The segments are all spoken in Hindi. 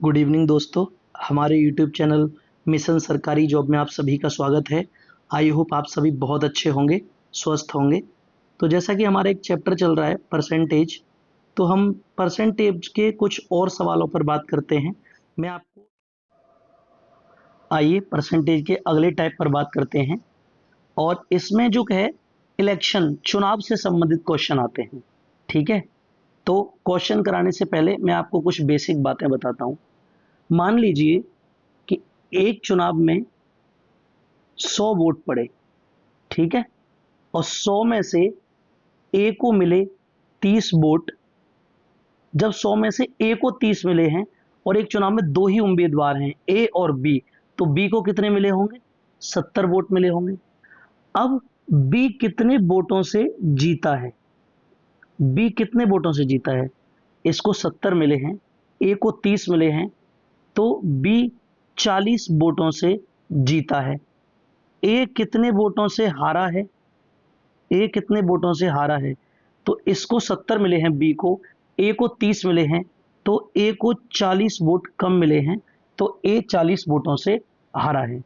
गुड इवनिंग दोस्तों। हमारे यूट्यूब चैनल मिशन सरकारी जॉब में आप सभी का स्वागत है। आई होप आप सभी बहुत अच्छे होंगे, स्वस्थ होंगे। तो जैसा कि हमारा एक चैप्टर चल रहा है परसेंटेज, तो हम परसेंटेज के कुछ और सवालों पर बात करते हैं। मैं आपको आइए परसेंटेज के अगले टाइप पर बात करते हैं। और इसमें जो है इलेक्शन चुनाव से संबंधित क्वेश्चन आते हैं। ठीक है, तो क्वेश्चन कराने से पहले मैं आपको कुछ बेसिक बातें बताता हूँ। मान लीजिए कि एक चुनाव में 100 वोट पड़े, ठीक है, और 100 में से ए को मिले 30 वोट। जब 100 में से ए को 30 मिले हैं और एक चुनाव में दो ही उम्मीदवार हैं, ए और बी, तो बी को कितने मिले होंगे? 70 वोट मिले होंगे। अब बी कितने वोटों से जीता है? बी कितने वोटों से जीता है? इसको 70 मिले हैं, ए को 30 मिले हैं, तो बी 40 वोटों से जीता है। ए कितने वोटों से हारा है? ए कितने वोटों से हारा है? तो इसको 70 मिले हैं बी को, ए को 30 मिले हैं, तो ए को 40 वोट कम मिले हैं, तो ए 40 वोटों से हारा है।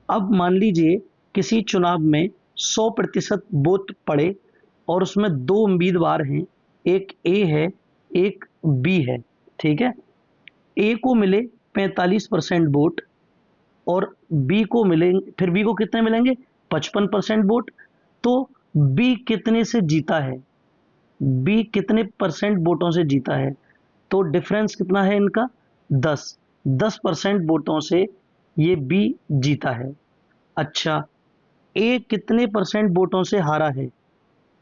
अब मान लीजिए किसी चुनाव में 100% वोट पड़े और उसमें दो उम्मीदवार हैं, एक ए है, एक बी है। ठीक है, ए को मिले 45% वोट और बी को मिलेंगे, फिर बी को कितने मिलेंगे? 55% वोट। तो बी कितने से जीता है? बी कितने परसेंट वोटों से जीता है? तो डिफरेंस कितना है इनका? 10% वोटों से ये बी जीता है। अच्छा, ए कितने परसेंट वोटों से हारा है?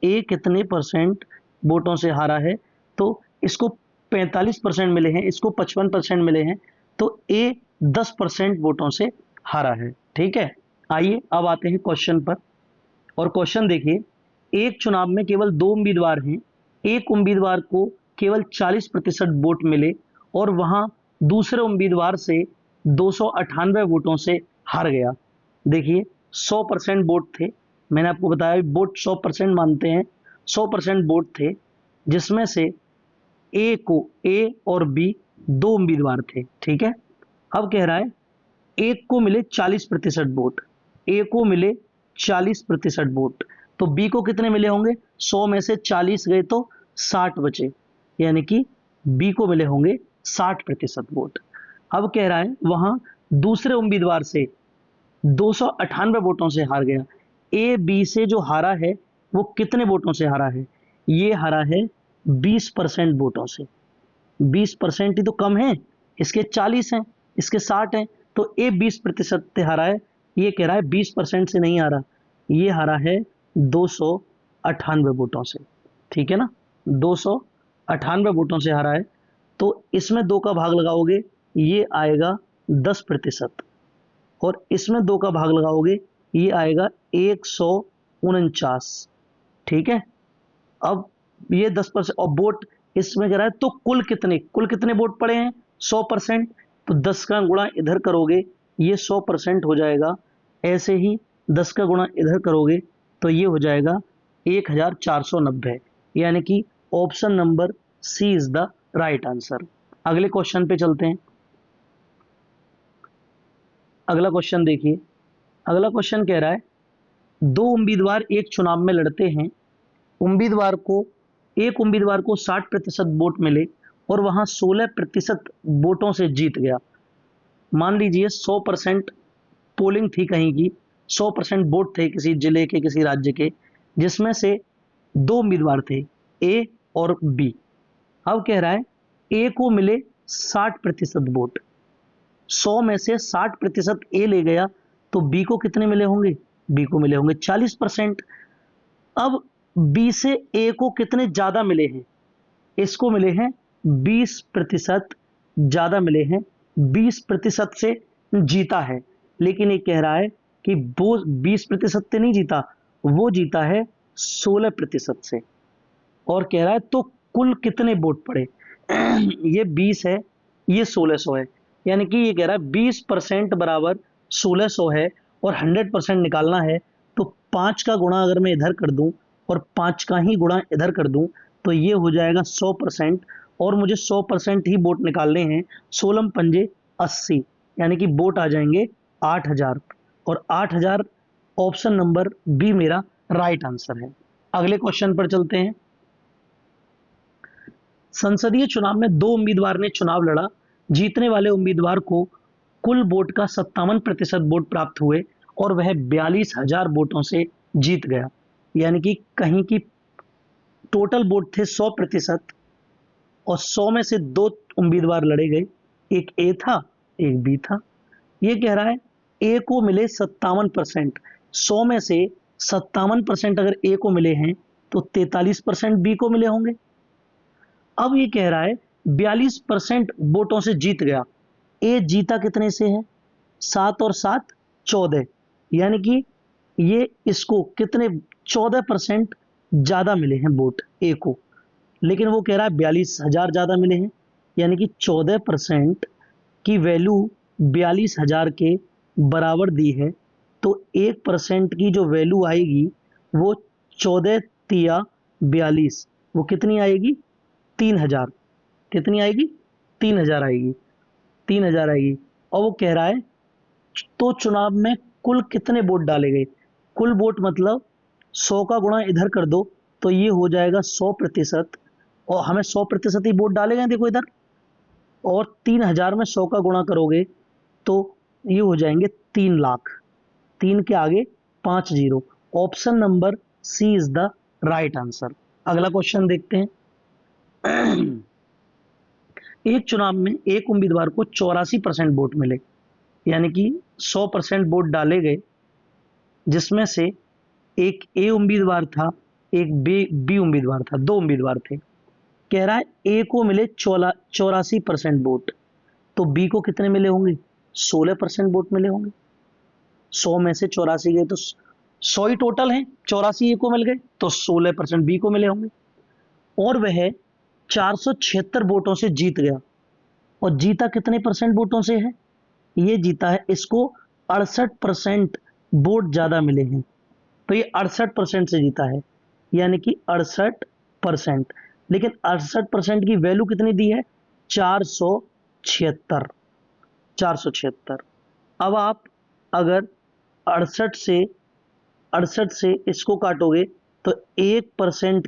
ए कितने परसेंट वोटों से हारा है? तो इसको 45% मिले हैं, इसको 55% मिले हैं, तो ए 10% वोटों से हारा है। ठीक है, आइए अब आते हैं क्वेश्चन पर। और क्वेश्चन देखिए, एक चुनाव में केवल दो उम्मीदवार हैं, एक उम्मीदवार को केवल 40% वोट मिले और वहां दूसरे उम्मीदवार से 298 वोटों से हार गया। देखिए 100% वोट थे, मैंने आपको बताया वोट 100% मानते हैं। 100% वोट थे जिसमें से ए और बी दो उम्मीदवार थे। ठीक है, अब कह रहा है एक को मिले 40% वोट, ए को मिले 40% वोट, तो बी को कितने मिले होंगे? 100 में से 40 गए तो 60 बचे, यानी कि बी को मिले होंगे 60% वोट। अब कह रहा है वहां दूसरे उम्मीदवार से 298 वोटों से हार गया। ए बी से जो हारा है वो कितने वोटों से हारा है? ये हारा है 20% वोटों से। 20% ही तो कम है, इसके 40 हैं, इसके 60 हैं, तो ए 20% से हारा है। ये कह रहा है 20% से नहीं हारा, ये हारा है 298 वोटों से। ठीक है ना, 298 वोटों से हारा है। तो इसमें दो का भाग लगाओगे, ये आएगा 10%, और इसमें दो का भाग लगाओगे, ये आएगा 149। ठीक है, अब ये 10% और वोट इसमें कह रहा है, तो कुल कितने वोट पड़े हैं? 100%, तो 10 का गुणा इधर करोगे, ये 100% हो जाएगा। ऐसे ही 10 का गुणा इधर करोगे तो ये हो जाएगा 1490, यानी कि option number C is the right answer. अगले क्वेश्चन पे चलते हैं। अगला क्वेश्चन देखिए, अगला क्वेश्चन कह रहा है दो उम्मीदवार एक चुनाव में लड़ते हैं, उम्मीदवार को एक उम्मीदवार को 60% वोट मिले और वहां 16% वोटों से जीत गया। मान लीजिए 100% पोलिंग थी कहीं की, 100% वोट थे किसी जिले के, किसी राज्य के, जिसमें से दो उम्मीदवार थे, ए और बी। अब कह रहा है ए को मिले 60% वोट, 100 में से 60% ए ले गया, तो बी को कितने मिले होंगे? बी को मिले होंगे 40%। अब बी से ए को कितने ज्यादा मिले हैं? इसको मिले हैं 20% ज्यादा मिले हैं, 20% से जीता है। लेकिन ये कह रहा है कि वो 20% से नहीं जीता, वो जीता है 16% से। और कह रहा है तो कुल कितने वोट पड़े? ये 20 है, ये 1600 है, यानी कि ये कह रहा है 20% बराबर 1600 है और 100% निकालना है, तो 5 का गुणा अगर मैं इधर कर दूं और 5 का ही गुणा इधर कर दूं तो ये हो जाएगा 100%, और मुझे 100% ही वोट निकालने हैं, 16 पंजे 80, यानी कि वोट आ जाएंगे 8000, और 8000 ऑप्शन नंबर बी मेरा राइट आंसर है। अगले क्वेश्चन पर चलते हैं। संसदीय चुनाव में 2 उम्मीदवार ने चुनाव लड़ा, जीतने वाले उम्मीदवार को कुल वोट का 57% वोट प्राप्त हुए और वह 42,000 वोटों से जीत गया। यानी कि कहीं की टोटल वोट थे 100% और 100 में से 2 उम्मीदवार लड़े गए, एक ए था एक बी था। ये कह रहा है ए को मिले 57%, 100 में से 57% अगर ए को मिले हैं तो 43% बी को मिले होंगे। अब ये कह रहा है 42% वोटों से जीत गया। ए जीता कितने से है? 7 और 7 14, यानी कि ये इसको कितने 14% ज्यादा मिले हैं वोट ए को, लेकिन वो कह रहा है 42,000 ज्यादा मिले हैं, यानी कि 14% की वैल्यू 42,000 के बराबर दी है। तो 1% की जो वैल्यू आएगी वो 14 तिया 42, वो कितनी आएगी? 3,000। कितनी आएगी? 3,000 आएगी, 3,000 आएगी। और वो कह रहा है तो चुनाव में कुल कितने वोट डाले गए? कुल वोट मतलब 100 का गुणा इधर कर दो तो ये हो जाएगा 100%, और हमें 100% ही वोट डाले गए देखो इधर, और 3,000 में 100 का गुणा करोगे तो ये हो जाएंगे 3 लाख। 3 के आगे 5 zero. Option number C is the right answer. अगला क्वेश्चन देखते हैं। एक चुनाव में एक उम्मीदवार को 84% वोट मिले, यानी कि 100% वोट डाले गए, जिसमें से एक ए उम्मीदवार था एक बी उम्मीदवार था, 2 उम्मीदवार थे। कह रहा है ए को मिले 84% वोट, तो बी को कितने मिले होंगे? 16% वोट मिले होंगे। 100 में से 84 गए तो 100 ही टोटल है, 84 ए को मिल गए तो 16% बी को मिले होंगे। और वह 476 वोटों से जीत गया, और जीता कितने परसेंट वोटों से है? ये जीता है, इसको 68% वोट ज्यादा मिले हैं, तो ये 68% से जीता है, यानी कि 68%। लेकिन 68% की वैल्यू कितनी दी है? 476। 476। अब आप अगर 68 से इसको काटोगे तो 1%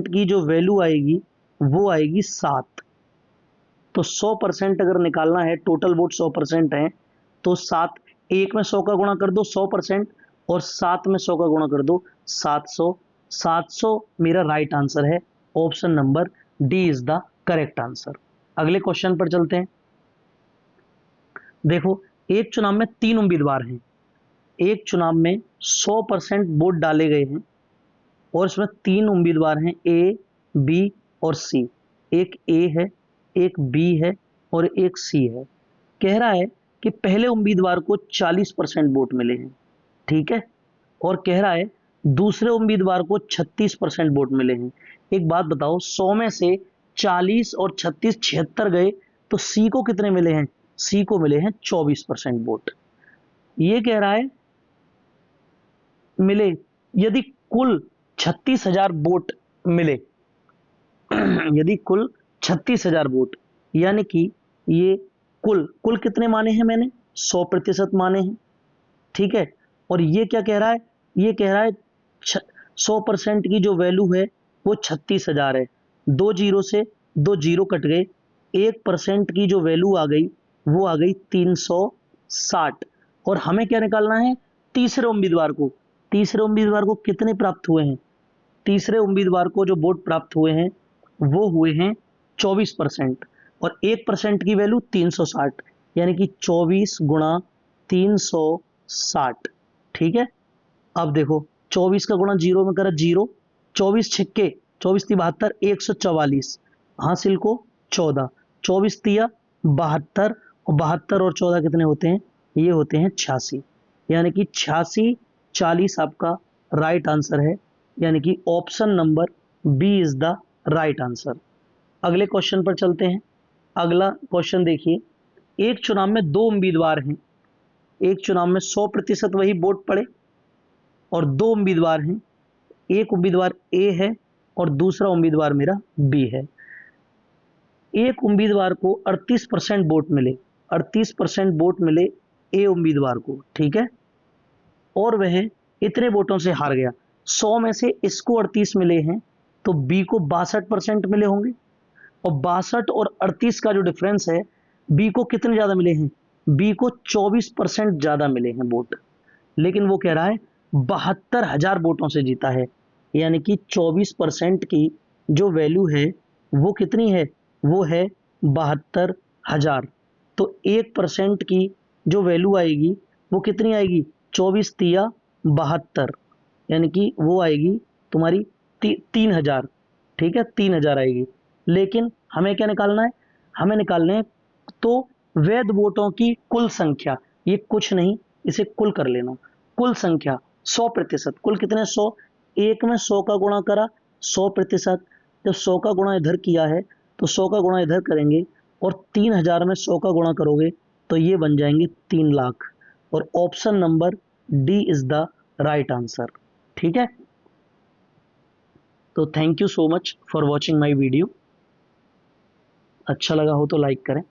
की जो वैल्यू आएगी वो आएगी 7। तो 100% अगर निकालना है, टोटल वोट 100% है, तो 7, 1 में 100 का गुणा कर दो 100%, और 7 में 100 का गुणा कर दो 700। 700 मेरा राइट आंसर है। Option number D is the correct answer. अगले क्वेश्चन पर चलते हैं। देखो, एक चुनाव में 3 उम्मीदवार हैं। एक चुनाव में 100% वोट डाले गए हैं और इसमें 3 उम्मीदवार हैं, ए बी और सी। एक ए है, एक बी है और एक सी है। कह रहा है कि पहले उम्मीदवार को 40% वोट मिले हैं, ठीक है, और कह रहा है दूसरे उम्मीदवार को 36% वोट मिले हैं। एक बात बताओ, 100 में से 40 और 36 76 गए तो सी को कितने मिले हैं? सी को मिले हैं 24% वोट। ये कह रहा है मिले, यदि कुल 36,000 वोट मिले, यदि कुल 36,000 वोट, यानी कि ये कुल कितने माने हैं मैंने? 100% माने हैं, ठीक है। और ये क्या कह रहा है? ये कह रहा है 100% की जो वैल्यू है वो 36,000 है। 2 जीरो से 2 जीरो कट गए, 1% की जो वैल्यू आ गई वो आ गई 360। और हमें क्या निकालना है? तीसरे उम्मीदवार को। तीसरे उम्मीदवार को कितने प्राप्त हुए हैं? तीसरे उम्मीदवार को जो वोट प्राप्त हुए हैं वो हुए हैं 24%, और 1% की वैल्यू 360, यानी कि 24 गुणा 360, ठीक है। अब देखो, 24 का गुणा जीरो में करा जीरो, 24 छिक्के 24 × 72, 144, हासिल को 14, 24 तिया 72, और 72 और 14 कितने होते हैं? ये होते हैं 86, यानी कि 86 40 आपका राइट आंसर है, यानी कि option number B is the right answer. अगले क्वेश्चन पर चलते हैं। अगला क्वेश्चन देखिए, एक चुनाव में 2 उम्मीदवार हैं। एक चुनाव में 100% वही वोट पड़े और 2 उम्मीदवार हैं। एक उम्मीदवार ए है और दूसरा उम्मीदवार मेरा बी है। एक उम्मीदवार को 38% वोट मिले, 38% वोट मिले ए उम्मीदवार को, ठीक है, और वह इतने वोटों से हार गया। 100 में से इसको 38 मिले हैं तो बी को 62% मिले होंगे, और 62 और 38 का जो डिफरेंस है, बी को कितने ज्यादा मिले हैं, बी को 24% ज्यादा मिले हैं वोट। लेकिन वो कह रहा है 72,000 वोटों से जीता है, यानी कि 24% की जो वैल्यू है वो कितनी है, वो है 72,000। तो 1% की जो वैल्यू आएगी वो कितनी आएगी, 24 तिया 72, यानी कि वो आएगी तुम्हारी 3,000, ठीक है, 3,000 आएगी। लेकिन हमें क्या निकालना है, हमें निकालने हैं तो वैध वोटों की कुल संख्या, ये कुछ नहीं, इसे कुल कर लेना, कुल संख्या 100%, कुल कितने 100, एक में 100 का गुणा करा 100%, जब 100 का गुणा इधर किया है तो 100 का गुणा इधर करेंगे, और 3,000 में 100 का गुणा करोगे तो ये बन जाएंगे 3 लाख, और option number D is the right answer, ठीक है। तो thank you so much for watching my video. अच्छा लगा हो तो लाइक करें।